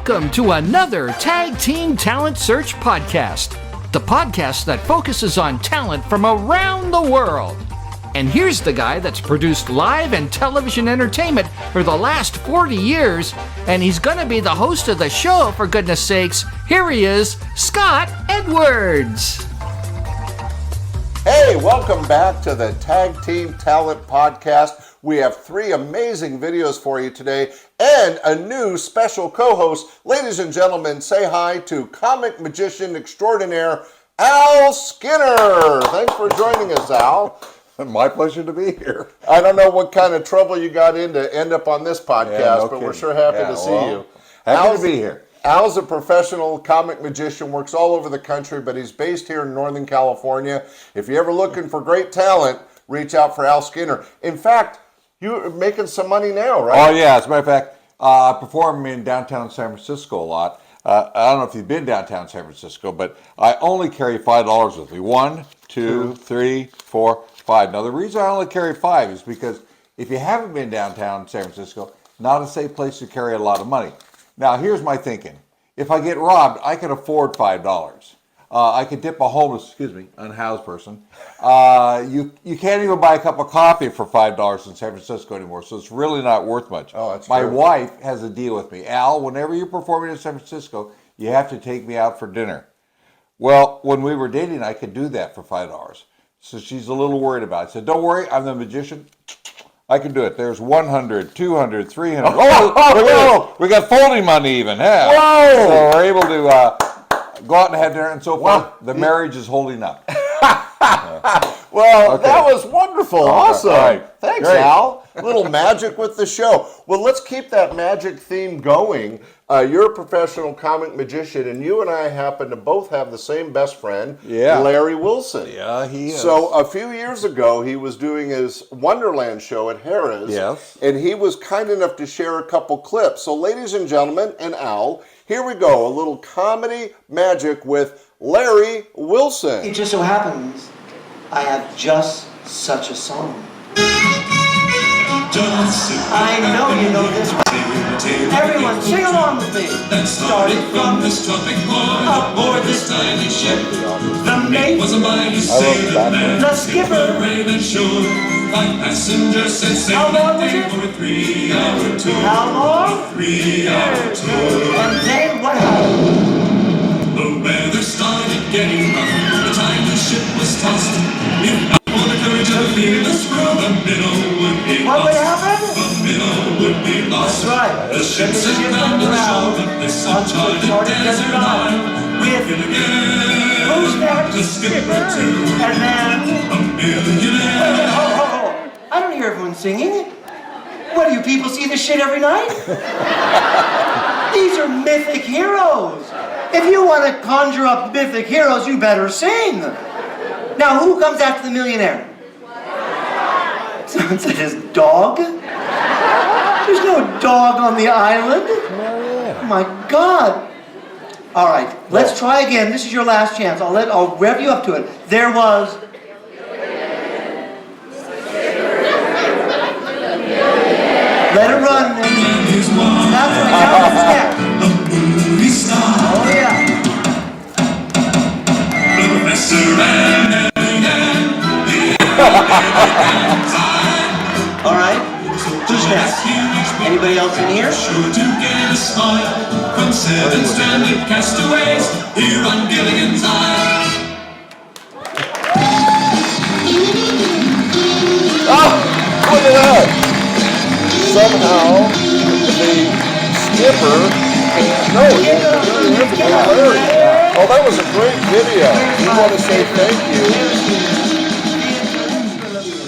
Welcome to another Tag Team Talent Search podcast, the podcast that focuses on talent from around the world. And here's the guy that's produced live and television entertainment for the last 40 years, and he's going to be the host of the show, for goodness sakes. Here he is, Scott Edwards. Hey, welcome back to the Tag Team Talent Podcast. We have 3 amazing videos for you today and a new special co-host. Ladies and gentlemen, say hi to comic magician extraordinaire, Al Skinner. Thanks for joining us, Al. My pleasure to be here. I don't know what kind of trouble you got in to end up on this podcast, but we're sure happy to see you. Happy to be here. Al's a professional comic magician, works all over the country, but he's based here in Northern California. If you're ever looking for great talent, reach out for Al Skinner. In fact, you're making some money now, right? Oh, yeah. As a matter of fact, I perform in downtown San Francisco a lot. I don't know if you've been downtown San Francisco, but I only carry $5 with me. 1, 2, 3, 4, 5. Now, the reason I only carry 5 is because if you haven't been downtown San Francisco, not a safe place to carry a lot of money. Now, here's my thinking. If I get robbed, I can afford $5. I could tip a homeless, unhoused person. You can't even buy a cup of coffee for $5 in San Francisco anymore, so it's really not worth much. Oh, that's My true. wife has a deal with me. Al, whenever you're performing in San Francisco, you have to take me out for dinner. Well, when we were dating, I could do that for $5. So she's a little worried about it. I said, don't worry, I'm the magician. I can do it. There's 100, 200, 300. Oh, we got folding money even. Yeah. Whoa! So we're able to go out and have dinner, and so far, the marriage is holding up. Well, that was wonderful. Awesome. All right. Thanks, Great. Al. A little magic with the show. Well, let's keep that magic theme going. You're a professional comic magician, and you and I happen to both have the same best friend, Larry Wilson. Yeah, he is. So a few years ago, he was doing his Wonderland show at Harrah's. Yes. And he was kind enough to share a couple clips. So ladies and gentlemen, and Al, here we go. A little comedy magic with Larry Wilson. It just so happens I have just such a song. I know you know this one. Everyone, sing along with me. Started from this tropic port aboard this tiny ship. The mate was a mighty sailor man. The skipper brave and sure. 5 passengers set sail. How long was it? For a 3-hour tour. How long? 3-hour tour. And then what happened? The weather started getting rough. The time the ship was tossed. For the courage of the fearless crew, the minnow would be lost. What would happen? The minnow would be lost. That's right. The ship set down to the shore of this uncharted desert isle. With who's that? The skipper too. And then a millionaire. Ho. I don't hear everyone singing. What do you people see this shit every night? These are mythic heroes. If you want to conjure up mythic heroes, you better sing. Now, who comes after the millionaire? Someone said his dog? There's no dog on the island. Oh my God. All right, let's try again. This is your last chance. I'll rev you up to it. There was... Let it run. That's right. Now what's next? Oh yeah. All right. Who's next? Anybody else in here? Sure to get a smile from 7 stranded castaways here on Gilligan's Island. Oh, look at that. Somehow, the skipper can't know it. Oh, that was a great video. We want to say thank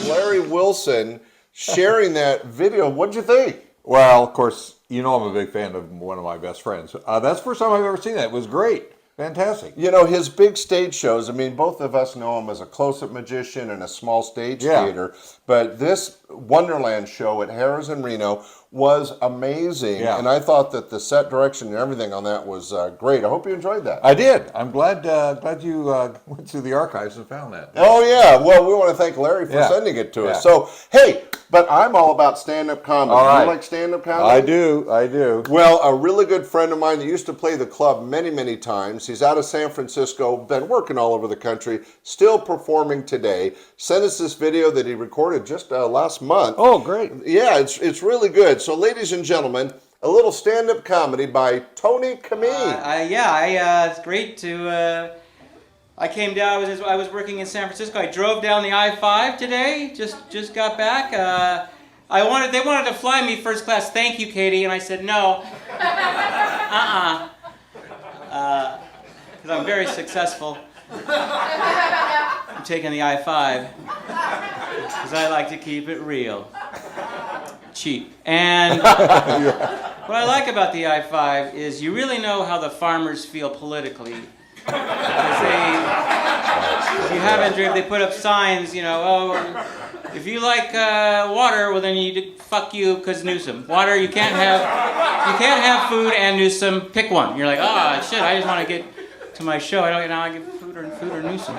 you. Larry Wilson sharing that video. What'd you think? Well, of course, you know I'm a big fan of one of my best friends. That's the first time I've ever seen that. It was great. Fantastic. You know, his big stage shows, I mean, both of us know him as a close-up magician and a small stage theater, but this Wonderland show at Harrah's in Reno was amazing, and I thought that the set direction and everything on that was great. I hope you enjoyed that. I did. I'm glad you went through the archives and found that. Oh, yeah. Well, we want to thank Larry for sending it to us. So, hey, But I'm all about stand-up comedy. All right. You like stand-up comedy? I do. Well, a really good friend of mine that used to play the club many, many times, he's out of San Francisco, been working all over the country, still performing today, sent us this video that he recorded just last month. Oh, great. Yeah, it's really good. So, ladies and gentlemen, a little stand-up comedy by Tony Camin. It's great to... I came down. I was working in San Francisco. I drove down the I-5 today. Just got back. They wanted to fly me first class. Thank you, Katie. And I said no. Because I'm very successful. I'm taking the I-5 because I like to keep it real, cheap. And what I like about the I-5 is you really know how the farmers feel politically. If you haven't driven, they put up signs, if you like water, well then you fuck you, because Newsom. Water, you can't have food and Newsom. Pick one. You're like, oh shit, I just want to get to my show. I get food or Newsom.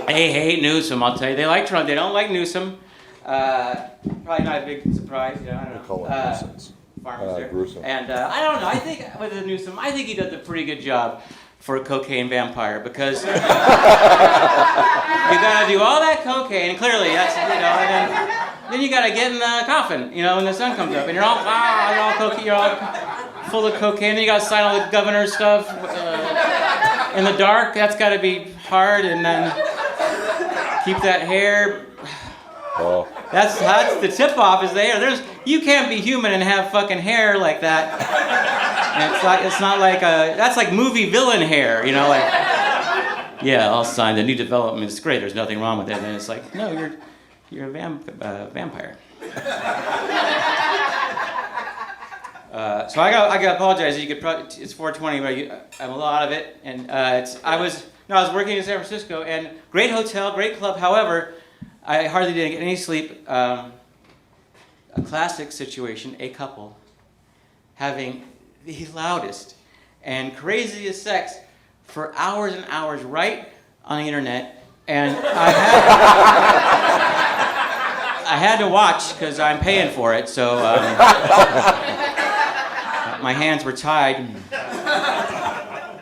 They hate Newsom, I'll tell you. They like Trump. They don't like Newsom. Probably not a big surprise. I don't know. Call it nuisance. Farmers there. Gruesome. And I don't know. I think with the Newsom, I think he does a pretty good job for a cocaine vampire, because you gotta do all that cocaine, clearly that's, and then you gotta get in the coffin, when the sun comes up, and you're all full of cocaine, then you gotta sign all the governor stuff in the dark. That's gotta be hard, and then keep that hair. Oh. That's the tip off is the hair. You can't be human and have fucking hair like that. And it's not like that's like movie villain hair, like, yeah, I'll sign the new development. It's great. There's nothing wrong with it. And it's like, no, you're a vampire. So I got to apologize. You could probably, it's 4:20, but I'm a lot of it. And I was working in San Francisco, and great hotel, great club. However, I hardly did get any sleep. A classic situation, a couple having the loudest and craziest sex for hours and hours right on the internet. And I had to watch because I'm paying for it, so my hands were tied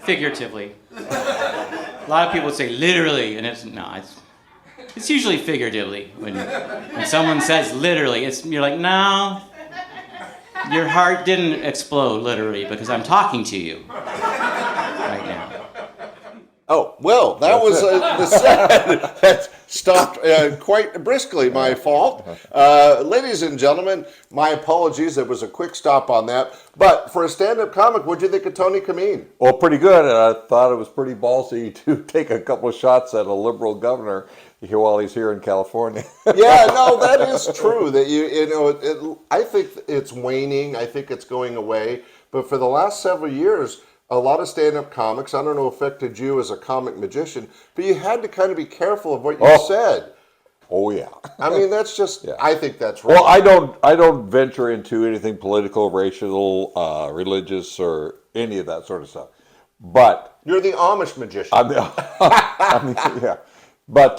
figuratively. A lot of people would say literally, and it's usually figuratively. When someone says literally, you're like, no, your heart didn't explode literally because I'm talking to you right now. Oh, well, that was the set that stopped quite briskly, my fault. Ladies and gentlemen, my apologies. It was a quick stop on that. But for a stand-up comic, what did you think of Tony Camin? Well, pretty good. I thought it was pretty ballsy to take a couple of shots at a liberal governor while he's here in California. Yeah, no, that is true. That I think it's waning. I think it's going away. But for the last several years, a lot of stand-up comics, I don't know, affected you as a comic magician, but you had to kind of be careful of what you said. Oh yeah. I mean, that's just. Yeah. I think that's right. Well, I don't venture into anything political, racial, religious, or any of that sort of stuff. But you're the Amish magician. Yeah. But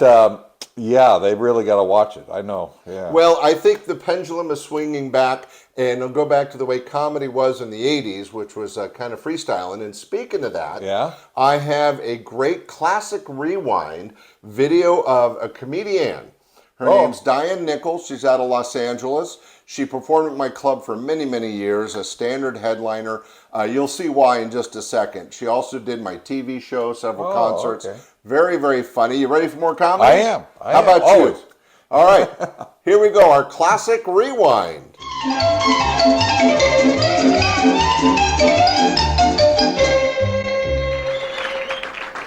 yeah, they've really got to watch it. I know. Yeah. Well, I think the pendulum is swinging back, and it'll go back to the way comedy was in the 80s, which was kind of freestyling. And speaking of that, I have a great classic rewind video of a comedienne. Her name's Diane Nichols. She's out of Los Angeles. She performed at my club for many, many years, a standard headliner. You'll see why in just a second. She also did my TV show, several concerts. Okay. Very, very funny. You ready for more comedy? I am. How about you? All right. Here we go. Our classic rewind.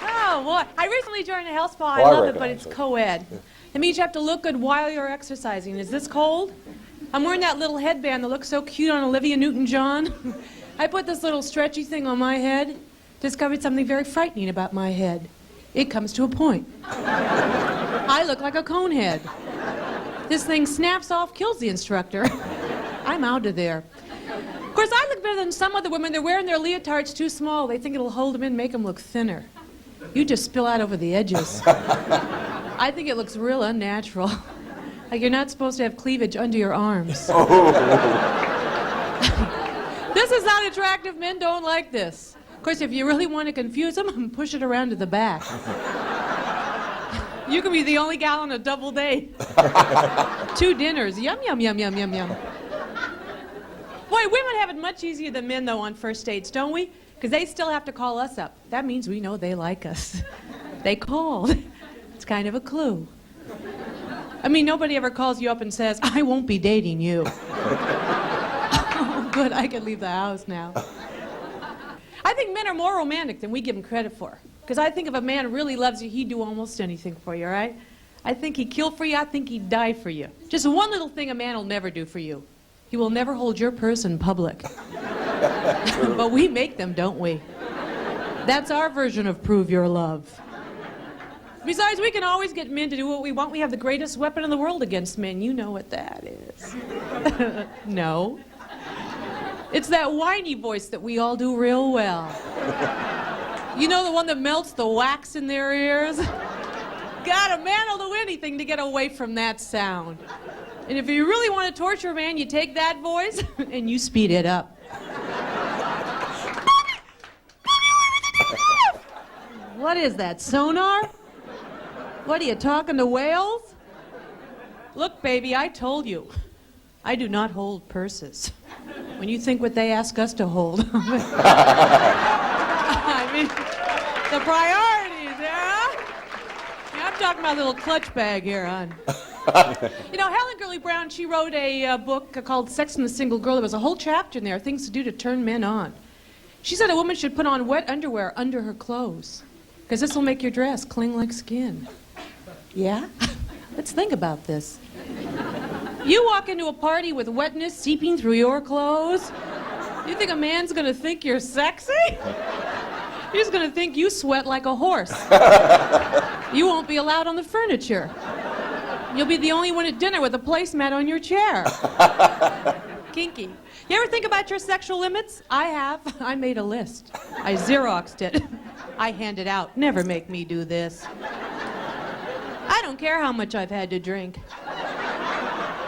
Oh, well, I recently joined a health spa. I love it, but it's co-ed. That means you have to look good while you're exercising. Is this cold? I'm wearing that little headband that looks so cute on Olivia Newton-John. I put this little stretchy thing on my head. Discovered something very frightening about my head. It comes to a point. I look like a cone head. This thing snaps off, kills the instructor. I'm out of there. Of course, I look better than some other women. They're wearing their leotards too small. They think it'll hold them in, make them look thinner. You just spill out over the edges. I think it looks real unnatural. Like you're not supposed to have cleavage under your arms. This is not attractive. Men don't like this. Of course, if you really want to confuse them, push it around to the back. You can be the only gal on a double date. 2 dinners. Yum, yum, yum, yum, yum, yum. Boy, women have it much easier than men, though, on first dates, don't we? Because they still have to call us up. That means we know they like us. They called. It's kind of a clue. I mean, nobody ever calls you up and says, I won't be dating you. Oh, good, I can leave the house now. I think men are more romantic than we give them credit for. Because I think if a man really loves you, he'd do almost anything for you, right? I think he'd kill for you. I think he'd die for you. Just one little thing a man will never do for you. He will never hold your purse in public. But we make them, don't we? That's our version of prove your love. Besides, we can always get men to do what we want. We have the greatest weapon in the world against men. You know what that is. No. It's that whiny voice that we all do real well. You know, the one that melts the wax in their ears? God, a man will do anything to get away from that sound. And if you really want to torture a man, you take that voice and you speed it up. What is that, sonar? What are you, talking to whales? Look, baby, I told you. I do not hold purses. When you think what they ask us to hold. I mean, the priorities, yeah? I'm talking about a little clutch bag here, hon. You know, Helen Gurley Brown, she wrote a book called Sex and the Single Girl. There was a whole chapter in there, things to do to turn men on. She said a woman should put on wet underwear under her clothes, because this will make your dress cling like skin. Yeah? Let's think about this. You walk into a party with wetness seeping through your clothes, you think a man's gonna think you're sexy? He's gonna think you sweat like a horse. You won't be allowed on the furniture. You'll be the only one at dinner with a placemat on your chair. Kinky. You ever think about your sexual limits? I have. I made a list. I Xeroxed it. I hand it out. Never make me do this. I don't care how much I've had to drink.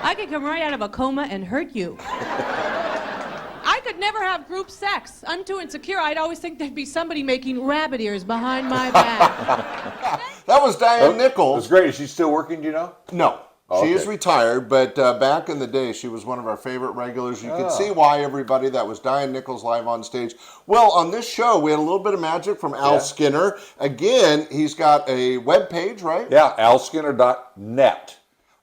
I could come right out of a coma and hurt you. I could never have group sex. I'm too insecure. I'd always think there'd be somebody making rabbit ears behind my back. That was Diane Nichols. That's great. Is she still working, do you know? No. Oh, she okay. is retired, but back in the day, she was one of our favorite regulars. You can see why, everybody. That was Diane Nichols live on stage. Well, on this show, we had a little bit of magic from Al Skinner. Again, he's got a webpage, right? Yeah, alskinner.net.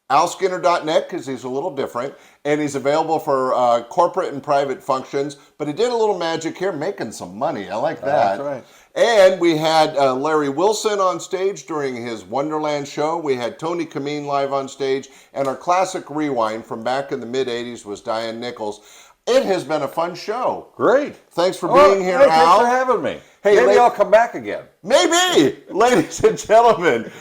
alskinner.net, because he's a little different, and he's available for corporate and private functions, but he did a little magic here, making some money. I like that. That's right. And we had Larry Wilson on stage during his Wonderland show. We had Tony Camin live on stage, and our classic rewind from back in the mid-'80s was Diane Nichols. It has been a fun show. Great. Thanks for being here, Al. Al. Thanks for having me. Hey, maybe I'll come back again. Maybe! Ladies and gentlemen,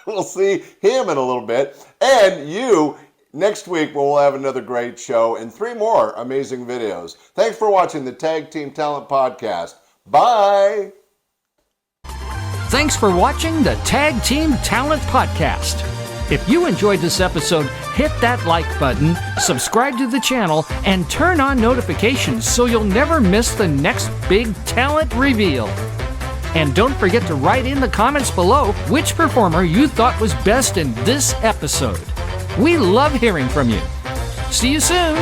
we'll see him in a little bit. And you, next week, we'll have another great show and 3 more amazing videos. Thanks for watching the Tag Team Talent Podcast. Bye! Thanks for watching the Tag Team Talent Podcast. If you enjoyed this episode, hit that like button, subscribe to the channel, and turn on notifications so you'll never miss the next big talent reveal. And don't forget to write in the comments below which performer you thought was best in this episode. We love hearing from you. See you soon!